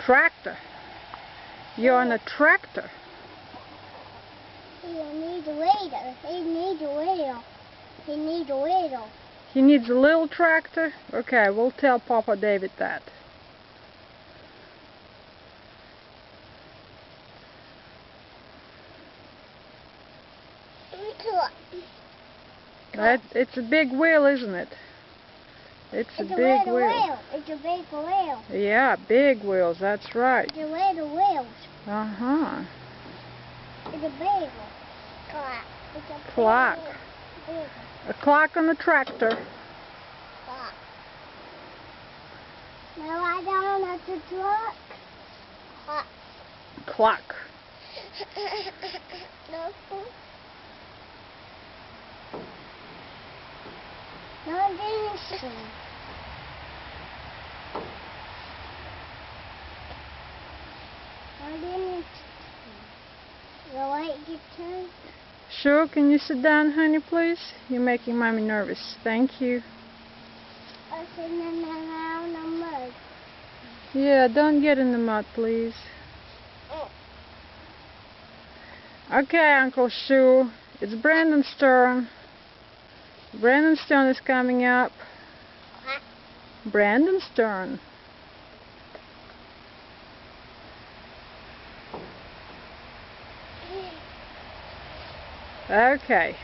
Tractor. You're on a tractor. He needs a wheel. He needs a wheel. He needs a wheel. He needs a little tractor? Okay, we'll tell Papa David that. It's a big wheel, isn't it? It's a big wheel. It's a big wheel. Yeah, big wheels, that's right. It's a little wheels. Uh-huh. It's a big clock. It's a Clock. Big A clock on the tractor. clock. Now I down at the truck. Clock. Clock. No. No, this. You like your turn? Sure, can you sit down, honey, please? You're making Mommy nervous. Thank you. I'm sitting around the mud. Yeah, don't get in the mud, please. Okay, Uncle Shu. It's Brandon's turn. Brandon's turn is coming up. Brandon's turn. Okay.